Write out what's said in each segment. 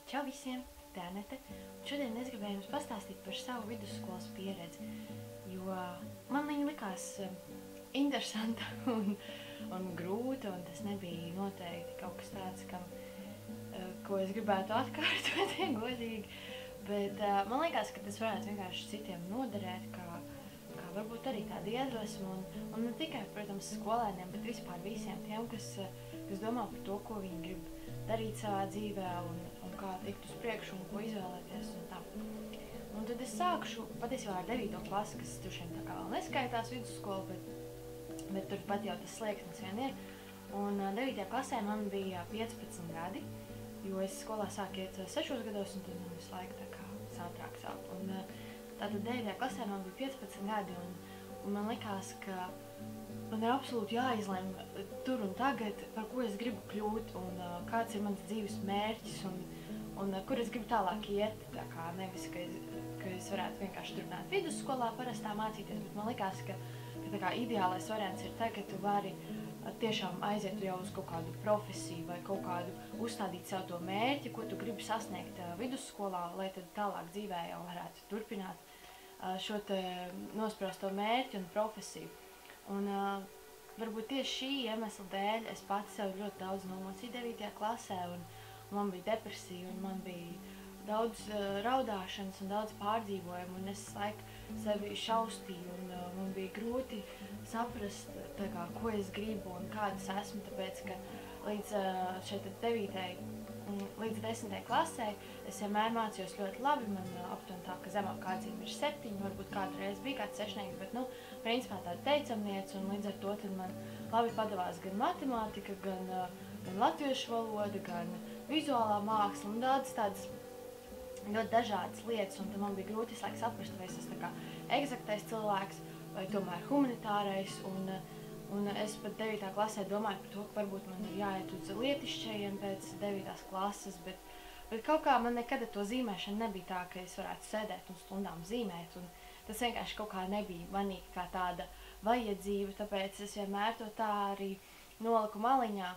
Čau visiem, te Anete. Šodien es gribēju jums pastāstīt par savu vidusskolas pieredzi, jo man viņa likās interesanta un grūta, un tas nebija noteikti kaut kas tāds, ko es gribētu atkārtot, godīgi. Bet man liekas, ka tas varētu vienkārši citiem noderēt, kā varbūt arī tāda iedvesma, un ne tikai, protams, skolēniem, bet vispār visiem tiem, kas domā par to, ko viņi grib darīt savā dzīvē, un kā tikt uz priekšu, un ko izvēlēties, un tā. Un tad es sākšu patiesībā ar 9. klasi, kas turšiem tā kā vēl neskaitās vidusskola, bet turpat jau tas slieksnis vien ir. Un 9. klasē man bija 15 gadi, jo es skolā sāku iet 6 gados, un tad man visu laiku tā kā ātrāk sāk. Un tātad 9. klasē man bija 15 gadi, un man likās, ka man ir absolūti jāizlem tur un tagad, par ko es gribu kļūt, un kāds ir mans dzīves mērķis, un kur es gribu tālāk iet. Tā kā nevis, ka es varētu vienkārši turpināt vidusskolā parastā mācīties, bet man likās, ka tā kā ideālais variants ir tā, ka tu vari tiešām aiziet jau uz kaut kādu profesiju vai kaut kādu uzstādīt sev to mērķi, ko tu gribi sasniegt vidusskolā, lai tad tālāk dzīvē jau varētu turpināt šo te nosprosto mērķi un profesiju. Un varbūt tieši šī iemesla dēļ es pati sev ļoti daudz nomocīju 9. klasē, un man bija depresija, un man bija daudz raudāšanas un daudz pārdzīvojumu, un es sevi šaustīju, un man bija grūti saprast, tā kā, ko es gribu un kādas esmu, tāpēc, ka līdz šeit 9. līdz 10. klasē es vienmēr mācījos ļoti labi, man aptuveni tā, ka zemākā atzīme ir 7, varbūt kādu reizi bija kāds 6, bet, principā tāda teicamniece, un līdz ar to tad man labi padavās gan matemātika, gan latviešu valoda, gan vizuālā māksla, un daudz tādas ļoti dažādas lietas, un tad man bija grūti saprast, vai es esmu tā kā eksaktais cilvēks, vai tomēr humanitārais, un es pat 9. klasē domāju par to, ka varbūt man ir jāiet uz lietišķajiem pēc 9. klases, bet kaut kā man nekad ar to zīmēšanu nebija tā, ka es varētu sēdēt un stundām zīmēt, un tas vienkārši kaut kā nebija manī kā tāda vajadzība, tāpēc es vienmēr to tā arī noliku maliņā.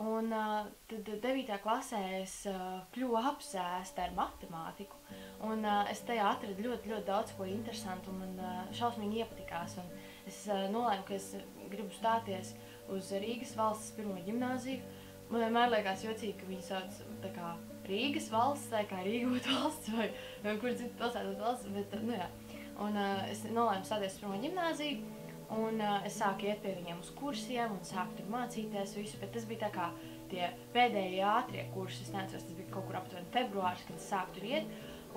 Un tad 9. klasē es kļuvu apsēsta ar matemātiku, un es tajā atradu ļoti daudz ko interesantu, un man šausmīgi iepatikās, un es nolēmu, ka es gribu stāties uz Rīgas valsts pirmo ģimnāziju. Man vienmēr liekas jocīgi, ka viņi sauc tā kā Rīgas valsts, vai kā Rīga būtu valsts, vai kur citu pilsētu būtu valsts, bet, jā. Un es nolēmu stāties uz pirmo ģimnāziju, un es sāku iet pie viņiem uz kursiem, un sāku tur mācīties visu, bet tas bija tā kā tie pēdējie ātrie kursi, es neatceros, tas bija kaut kur aptuveni februārs, kad es sāku tur iet,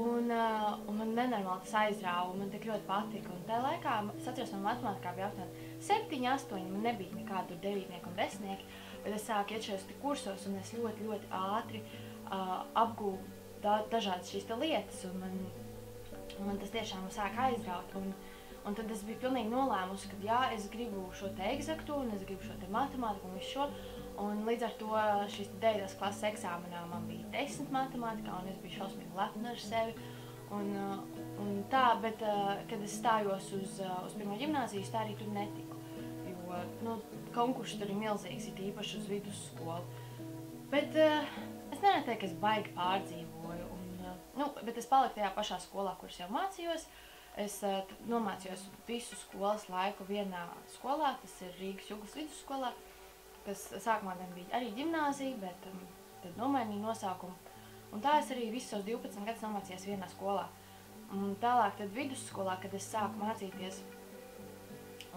un man nenormāli tas aizrāva, un man tik ļoti patika, un tajā laikā, es atceros, man matemātikā bija aptuveni 7, 8, man nebija nekādu 9 un 10, bet es sāku iet šajos kursos, un es ļoti ātri apgūvu dažādas šīs lietas, un man tas tiešām sāk aizraut, un tad es biju pilnīgi nolēmusi, ka jā, es gribu šo te eksaktu, un es gribu šo te matemātiku un visu šo, un līdz ar to šīs 9. klases eksāmenā man bija 10 matemātikā, un es biju šausmīgi lepna ar sevi, un tā, bet, kad es stājos uz pirmo ģimnāziju, tā arī tur netiku, jo, konkurss tur ir milzīgs, it īpaši uz vidusskolu, bet es nevaru teikt, ka es baigi pārdzīvoju, bet es paliku tajā pašā skolā, kuras jau mācījos. Es nomācījos visu skolas laiku vienā skolā, tas ir Rīgas Juglas vidusskolā, kas sākumā bija arī ģimnāzija, bet tad nomainīja nosaukumu. Un tā es arī visus savus 12 gadus nomācījos vienā skolā. Un tālāk tad vidusskolā, kad es sāku mācīties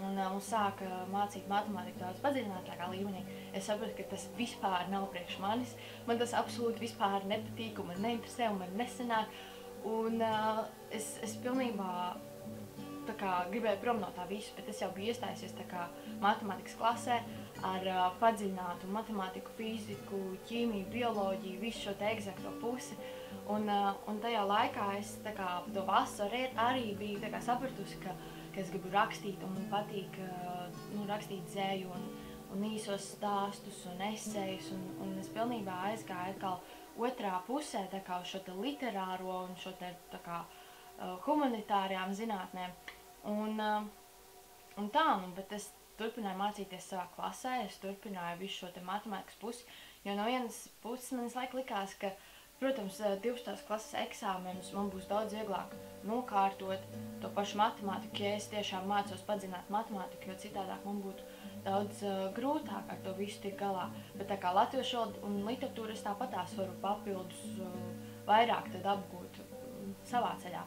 un sāku mācīt matemātiku daudz padziļinātākā līmenī, es sapratu, ka tas vispār nav priekš manis. Man tas absolūti vispār nepatīk, un man neinteresē, un man nesanāk. Un es pilnībā tā kā gribēju prom no tā visu, bet es jau biju iestājusies tā kā matemātikas klasē ar padziļinātu matemātiku, fiziku, ķīmiju, bioloģiju, visu šo te eksakto pusi. Un tajā laikā es tā kā to vasaru arī biju tā kā sapratusi, ka es gribu rakstīt, un man patīk rakstīt dzēju un īsos stāstus un esejus, un es pilnībā aizgāju atkal otrā pusē, tā kā uz šo te literāro un šo te tā kā humanitārajām zinātnēm. Un tā, bet es turpināju mācīties savā klasē, es turpināju visu šo te matemātikas pusi, jo no vienas puses man visu laiku likās, ka protams, 12. klases eksāmenus man būs daudz vieglāk nokārtot to pašu matemātiku, ja es tiešām mācos padzināt matemātiku, jo citādāk man būtu daudz grūtāk ar to visu tik galā. Bet tā kā latviešu valodu un literatūru es tāpatās varu papildus vairāk tad apgūt savā ceļā.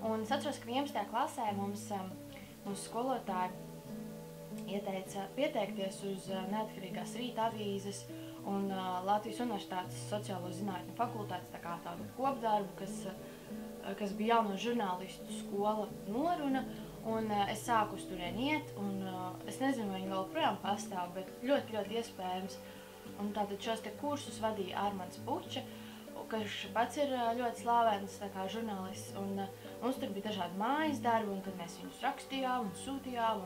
Un es atceros, ka 11. klasē mums skolotāji ieteica pieteikties uz neatkarīgās Rīta avīzes un Latvijas Universitātes sociālo zinātņu fakultātes tā kā tādu kopdarbu, kas bija jauno žurnālistu skola Noruna, un es sāku uz turieni iet, un es nezinu, vai viņi vēl projām pastāv, bet ļoti, ļoti iespējams. Un tātad šos te kursus vadīja Ārmans Puča, kas pats ir ļoti slavens tā kā žurnālists, un mums tur bija dažādi mājas darbi, un tad mēs viņus rakstījām un sūtījām,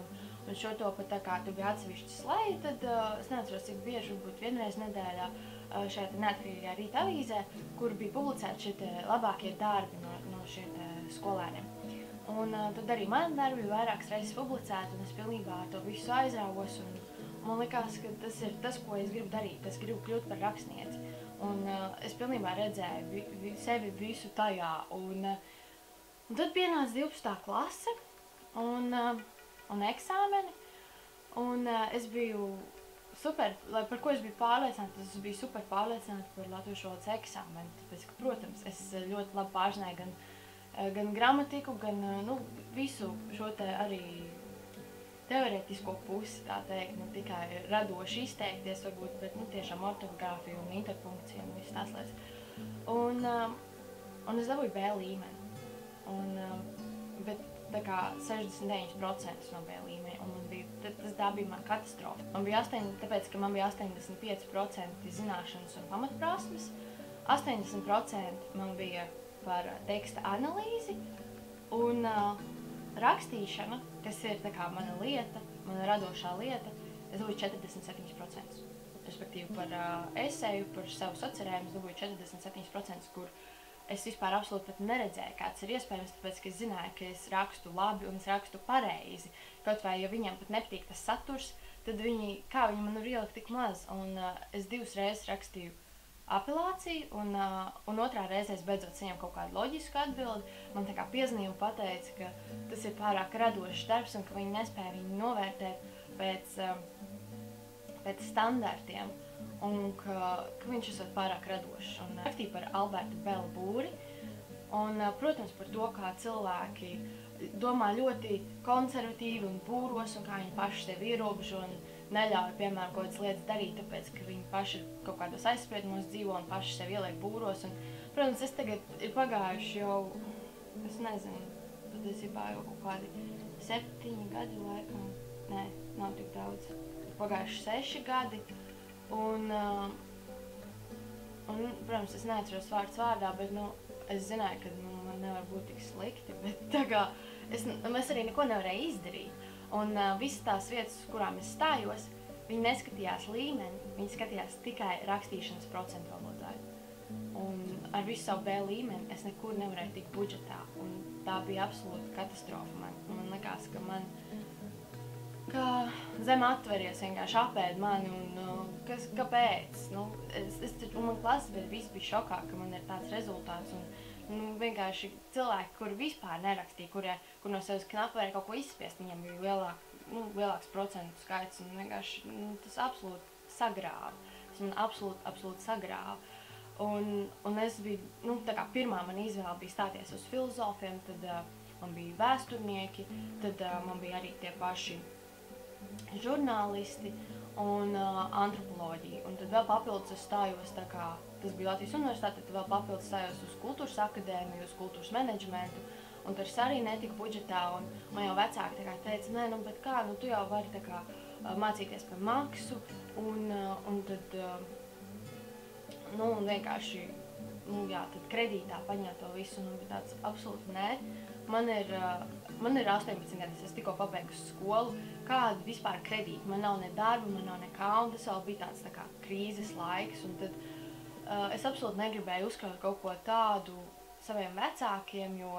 un šo to pat tā kā tu bija atsevišķi slēja, tad es neatceros, cik bieži, varbūt vienreiz nedēļā šajā neatkarīgajā Rīta avīzē, kur bija publicēti šie labākie darbi no šiem skolēniem. Un tad arī mani darbi bija vairākas reizes publicēti, un es pilnībā ar to visu aizrāvos, un man likās, ka tas ir tas, ko es gribu darīt, es gribu kļūt par rakstnieci. Un es pilnībā redzēju sevi visu tajā, un tad pienāca 12. klase un eksāmeni, un es biju super, par ko es biju pārliecināta, es biju super pārliecināta par latviešu valodas eksāmeni, tāpēc, ka, protams, es ļoti labi pārzināju gan gramatiku, gan visu šo te arī teorētisko pusi, tā teikt, ne tikai radoši izteikties, varbūt, bet tiešām ortogrāfiju un interpunkciju un viss tās lietas. Un es dabūju B līmeni, bet tā kā 69% no B līmeņa, un tā bija man katastrofa. Tāpēc, ka man bija 85% zināšanas un pamatprasmes, 80% man bija par teksta analīzi, un rakstīšana, kas ir tā kā mana lieta, mana radošā lieta, es dabūju 47%. Respektīvi par eseju, par savu sacerējumu, es dabūju 47%, kur es vispār absolūti pat neredzēju, kāds ir iespējams, tāpēc, ka es zināju, ka es rakstu labi un es rakstu pareizi. Kaut vai, ja viņiem pat nepatīk tas saturs, tad kā viņi man var ielikt tik maz. Un es 2 reizes rakstīju apelāciju, un otrā reizē es beidzot saņēmu kaut kādu loģisku atbildi. Man tā kā piezvanīja un pateica, ka tas ir pārāk radošs darbs un ka viņi nespēja viņu novērtēt pēc standartiem un ka viņš esot pārāk radošs. Un rakstīju par Albertu Belu Būri un, protams, par to, kā cilvēki domā ļoti konservatīvi un būros un kā viņi paši sevi ierobežo un neļauj, piemēram, kaut kādas lietas darīt, tāpēc, ka viņi paši kaut kādos aizspriedumos dzīvo un paši sevi ieliek būros. Un, protams, es tagad ir pagājuši jau, es nezinu, patiesībā jau kaut kādi 7 gadi laikam. Nē, nav tik daudz. Pagājuši 6 gadi. Un, protams, es neatceros vārds vārdā, bet, es zināju, ka man nevar būt tik slikti, bet tā kā es arī neko nevarēju izdarīt. Un visas tās vietas, uz kurām es stājos, viņi neskatījās līmeni, viņi skatījās tikai rakstīšanas procentu valodā. Un ar visu savu B līmeni es nekur nevarēju tikt budžetā, un tā bija absolūta katastrofa man. Man likās, ka zem atveries vienkārši apēd mani, un kāpēc? Man klases biedri visi bija šokā, ka man ir tāds rezultāts, un vienkārši cilvēki, kuri vispār nerakstīja, kur no sevis knapi varēja kaut ko izspiest, viņiem bija lielāks procentu skaits, un vienkārši tas absolūti sagrāva. Tas man absolūti sagrāva. Un es biju, tā kā pirmā man izvēle bija stāties uz filozofiem, tad man bija vēsturnieki, tad man bija arī tie paši žurnālisti un antropoloģija. Un tad vēl papildus es stājos tā kā, tas bija Latvijas Universitāte, tad vēl papildus stājos uz kultūras akadēmiju, uz kultūras menedžmentu, un tas arī netika budžetā, un man jau vecāki tā kā teica, nē, bet kā, tu jau vari tā kā mācīties par maksu, un tad, un vienkārši, tad kredītā paņemt to visu, un bija tāds absolūti nē. Man ir 18 gadus, es tikko pabeigusi skolu, kāda vispār kredīta. Man nav ne darba, man nav nekā, un tas vēl bija tāds tā kā krīzes laiks, un tad es absolūti negribēju uzkraut kaut ko tādu saviem vecākiem, jo,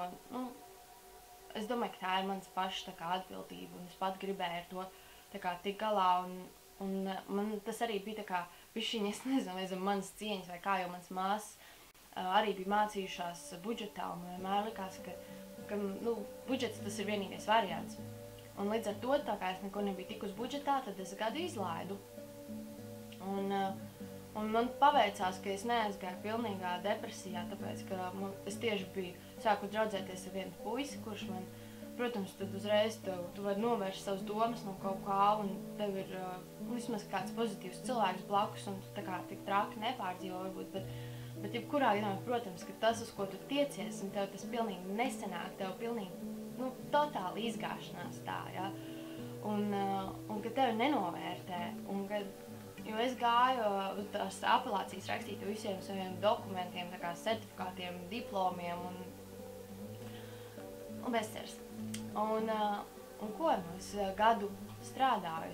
es domāju, ka tā ir mans paša tā kā atbildība, un es pat gribēju ar to tā kā tik galā, un man tas arī bija tā kā bišķiņ, es nezinu, vai zem manas cieņas vai kā, jo mans māsas arī bija mācījušās budžetā, un vienmēr likās, ka budžets tas ir vienīgais variants. Un līdz ar to, tā kā es neko nebiju tikus budžetā, tad es gadu izlaidu. Un man paveicās, ka es neaizgāju pilnīgā depresijā, tāpēc, ka es tieši sāku draudzēties ar vienu puisi, kurš man, protams, tad uzreiz tu vari novērst savas domas no kaut kā, un tev ir vismaz kāds pozitīvs cilvēks blakus, un tu tā kā tik traki nepārdzīvo varbūt, bet jebkurā gadījumā, protams, ka tas, uz ko tu tiecies, un tev tas pilnīgi nesanāk, tev pilnīgi, totāli izgāšanās tā, ja, un ka tevi nenovērtē, un jo es gāju tās apelācijas rakstīt visiem saviem dokumentiem, tā kā certifikātiem, diplomiem un bezceras. Un ko, es gadu strādāju.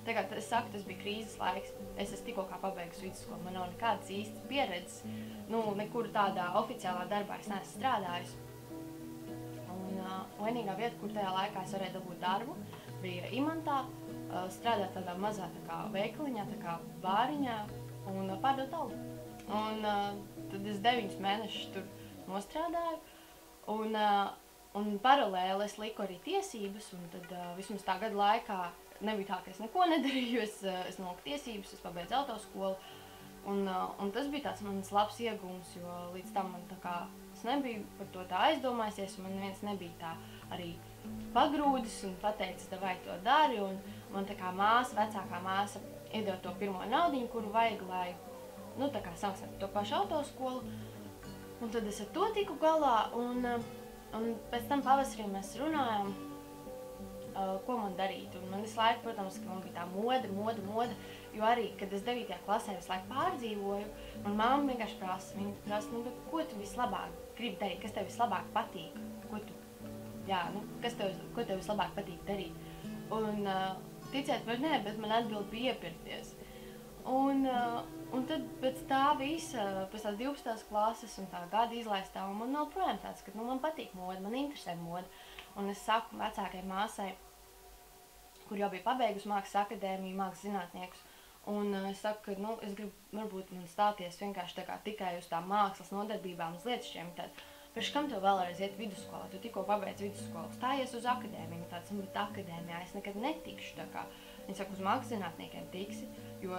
Tagad es saku, tas bija krīzes laiks. Es esmu tikko kā pabeigusi vidusskolu, man nav nekādas īstas pieredzes. Nekur tādā oficiālā darbā es neesmu strādājusi. Un vienīgā vieta, kur tajā laikā es varēju dabūt darbu, bija Imantā, strādāt tādā mazā tā kā veikaliņā, tā kā bāriņā un pārdot algu. Un tad es 9 mēnešus tur nostrādāju, un paralēli es liku arī tiesības, un tad vismaz tā gada laikā nebija tā, ka es neko nedarīju, es noliku tiesības, es pabeidzu autoskolu, un tas bija tāds mans labs iegūms, jo līdz tam man tā kā es nebiju par to tā aizdomājusies, un man neviens nebija tā arī pagrūdis un pateicis, vai to dari, un man tā kā vecākā māsa iedod to pirmo naudiņu, kuru vajag, lai, tā kā samaksāt to pašu autoskolu, un tad es ar to tiku galā, un pēc tam pavasarī mēs runājām, ko man darīt, un man visu laiku, protams, ka man bija tā moda, jo arī, kad es 9. klasē visu laiku pārdzīvoju, man mamma vienkārši prasa, ko tu vislabāk gribi darīt, kas tev vislabāk patīk, ko tev vislabāk patīk darīt. Un ticēt vai nē, bet man atbild bija iepirkties. Un tad pēc tā visa, pēc tās 12. klases un tā gada izlaistā, un man joprojām tāds, ka man patīk moda, man interesē moda. Un es saku vecākajai māsai, kur jau bija pabeigusi mākslas akadēmiju, mākslas zinātniekus, un es saku, ka es gribu varbūt man stāties vienkārši tā kā tikai uz tām mākslas nodarbībām, uz lietišķiem. Pēc kam tev vēlreiz iet vidusskolā? Tu tikko pabeidz vidusskolu, stājies uz akadēmiju, bet akadēmijā es nekad netikšu, tā kā. Viņi saka, uz mākslas zinātniekiem tiksi, jo,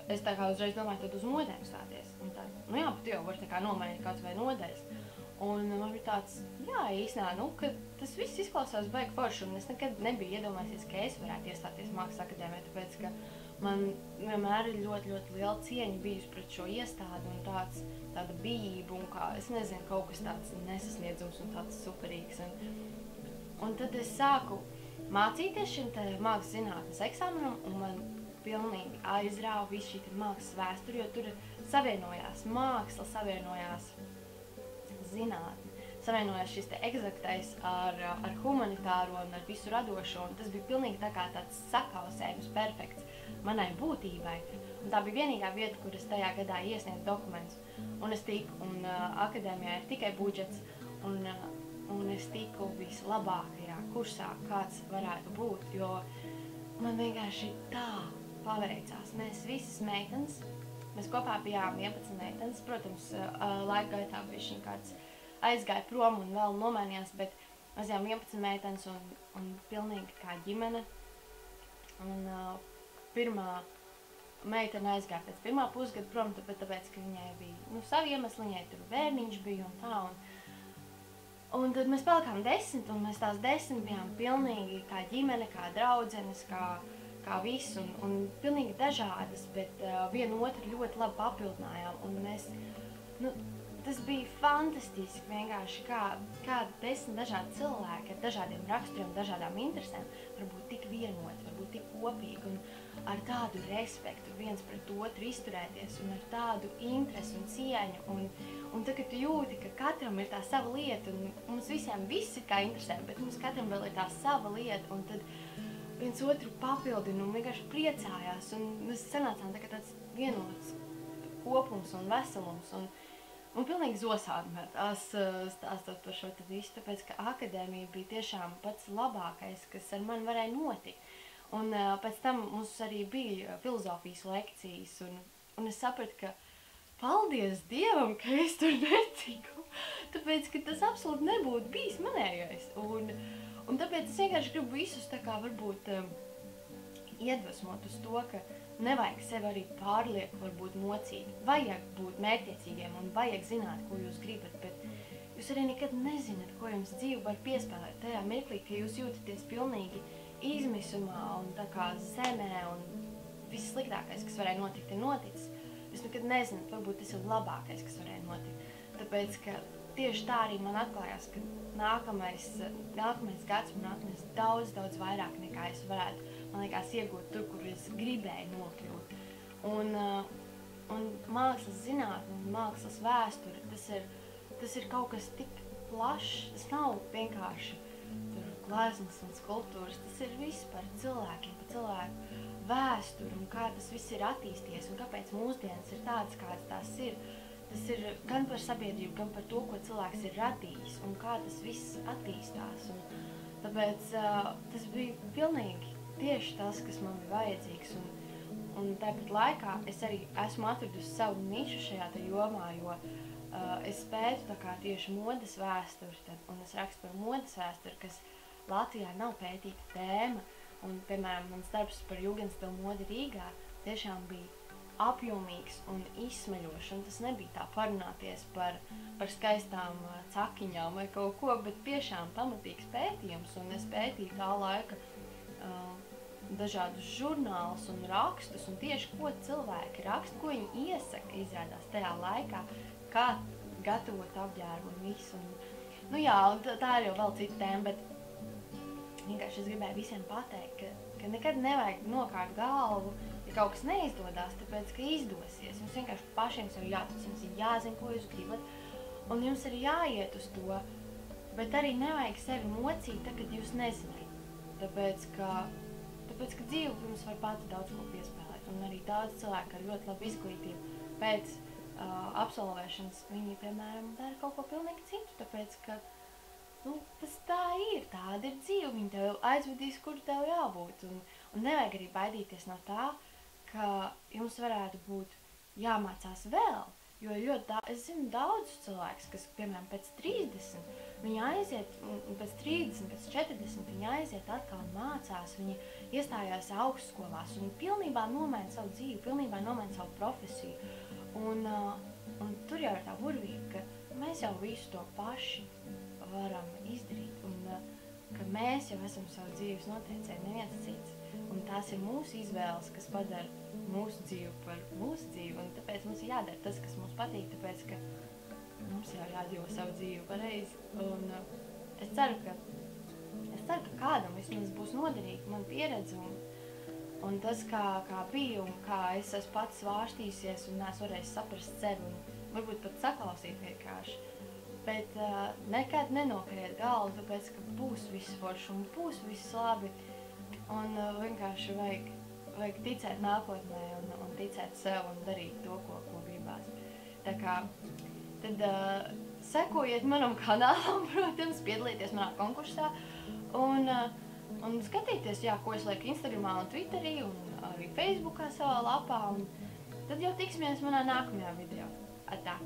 es tā kā uzreiz domāju, tad uz modēm stāties. Un tā, jā, bet tu jau vari tā kā nomainīt kāds vai nodaļas. Un man bija tāds, jā, īstenībā, ka tas viss izklausās baigi forši, un es nekad nebiju iedomājusies, ka es varētu iestāties mākslas akadēmijā, tāpēc, ka man vienmēr ir ļoti, ļoti liela cieņa bijusi pret šo iestādi un tāda bijība un kā, es nezinu, kaut kas tāds nesasniedzums un tāds superīgs. Un tad es sāku mācīties šim mākslas zinātnes eksāmenam, un man pilnīgi aizrāva visu šī mākslas vēsturi, jo tur savienojās māksla, savienojās zinātne, savienojās šis eksaktais ar humanitāro un ar visu radošo, un tas bija pilnīgi tā kā tāds sakausējums perfekts manai būtībai. Un tā bija vienīgā vieta, kur es tajā gadā iesniedzu dokumentus. Un es tiku, un akadēmijā ir tikai budžets, un es tiku vislabākajā kursā, kāds varētu būt, jo man vienkārši tā paveicās. Mēs visas meitenes, mēs kopā bijām 11 meitenes, protams, laika gaitā bišķiņ kāds aizgāja prom un vēl nomainījās, bet mēs bijām 11 meitenes un pilnīgi kā ģimene. Un pirmā meitene aizgāja pēc pirmā pusgada prom, tāpēc, ka viņai bija savi iemesli, viņai tur bērniņš bija un tā. Un tad mēs palikām 10, un mēs tās 10 bijām pilnīgi kā ģimene, kā draudzenes, kā viss, un pilnīgi dažādas, bet vienu otru ļoti labi papildinājām. Un mēs, tas bija fantastiski vienkārši, kā 10 dažādi cilvēki ar dažādiem raksturiem, dažādām interesēm var būt tik vienoti, var būt tik kopīgi un ar tādu respektu viens pret otru izturēties un ar tādu interesi un cieņu. Un tad, kad tu jūti, ka katram ir tā sava lieta, un mums visiem viss ir kā interesē, bet mums katram vēl ir tā sava lieta, un tad viens otru papildina un vienkārši priecājās, un mēs sanācām tāds vienots kopums un veselums, un pilnīgi zosādi tās stāstot par šo visu, tāpēc, ka akadēmija bija tiešām pats labākais, kas ar mani varēja notikt. Un pēc tam mums arī bija filozofijas lekcijas, un es sapratu, ka paldies Dievam, ka es tur netiku, tāpēc, ka tas absolūti nebūtu bijis manējais. Un tāpēc es vienkārši gribu visus tā kā varbūt iedvesmot uz to, ka nevajag sevi arī pārlieku varbūt mocīt. Vajag būt mērķtiecīgiem un vajag zināt, ko jūs gribat, bet jūs arī nekad nezināt, ko jums dzīve var piespēlēt tajā mirklī, ka jūs jūtaties pilnīgi izmisumā un tā kā zemē un viss sliktākais, kas varēja notikt, ir noticis. Jūs nekad nezināt, varbūt tas ir labākais, kas varēja notikt. Tāpēc, ka tieši tā arī man atklājās, ka nākamais gads man atnes daudz vairāk nekā es varētu, man liekas, iegūt tur, kur es gribēju nokļūt. Un mākslas zinātne un mākslas vēsture, tas ir kaut kas tik plašs, tas nav vienkārši tur gleznas un skulptūras, tas ir viss par cilvēkiem, par cilvēku vēsturi un kā tas viss ir attīstījies un kāpēc mūsdienas ir tādas, kādas tās ir. Tas ir gan par sabiedrību, gan par to, ko cilvēks ir radījis un kā tas viss attīstās. Un tāpēc tas bija pilnīgi tieši tas, kas man bija vajadzīgs. Un tāpat laikā es arī esmu atradusi savu nišu šajā jomā, jo es pētu tā kā tieši modes vēsturi, un es rakstu par modes vēsturi, kas Latvijā nav pētīta tēma. Un, piemēram, mans darbs par Jugendstilu modi Rīgā tiešām bija apjomīgs un izsmeļošs, un tas nebija tā parunāties par skaistām cakiņām vai kaut ko, bet tiešām pamatīgs pētījums, un es pētīju tā laika dažādus žurnālus un rakstus, un tieši ko cilvēki raksta, ko viņi iesaka izrādās tajā laikā, kā gatavot apģērbu un visu. Nu jā, tā ir jau vēl cita tēma, bet vienkārši es gribēju visiem pateikt, ka nekad nevajag nokārt galvu, ja kaut kas neizdodas, tāpēc, ka izdosies. Jums vienkārši pašiem sev jātic, jums ir jāzina, ko jūs gribat, un jums ir jāiet uz to, bet arī nevajag sevi mocīt, tad, kad jūs nezināt. Tāpēc, ka dzīve jums var pati daudz ko piespēlēt, un arī daudz cilvēku ar ļoti labu izglītību pēc absolvēšanas viņi, piemēram, dara kaut ko pilnīgi citu, tāpēc, ka tas tā ir, tāda ir dzīve, viņi tev aizvedīs, kur tev jābūt, un nevajag arī baidīties no tā, ka jums varētu būt jāmācās vēl, jo es zinu daudzus cilvēkus, kas, piemēram, pēc 30, viņi aiziet, un pēc 30, pēc 40, viņi aiziet atkal mācās, viņi iestājās augstskolās, un pilnībā nomaina savu dzīvi, pilnībā nomaina savu profesiju, un tur jau ir tā burvība, ka mēs jau visu to paši varam izdarīt, un ka mēs jau esam savu dzīves noteicēji, neviens cits. Un tās ir mūsu izvēles, kas padara mūsu dzīvi par mūsu dzīvi, un tāpēc mums ir jādara tas, kas mums patīk, tāpēc, ka mums jau jādzīvo savu dzīvi pareizi. Un es ceru, ka kādam vismaz būs noderīgi man pieredze, un tas, kā bija, un kā es esmu pats svārstījusies, un es varēju saprast sevi, un varbūt pat saklausīt vienkārši. Bet nekad nenokariet galvu, tāpēc, ka būs viss forši un būs viss labi. Un vienkārši vajag ticēt nākotnē un ticēt sev un darīt to, ko gribās. Tā kā, tad sekojiet manam kanālam, protams, piedalieties manā konkursā un skatieties, ko es lieku Instagramā un Twitterī un arī Facebookā savā lapā. Un tad jau tiksimies manā nākamajā video. Atā!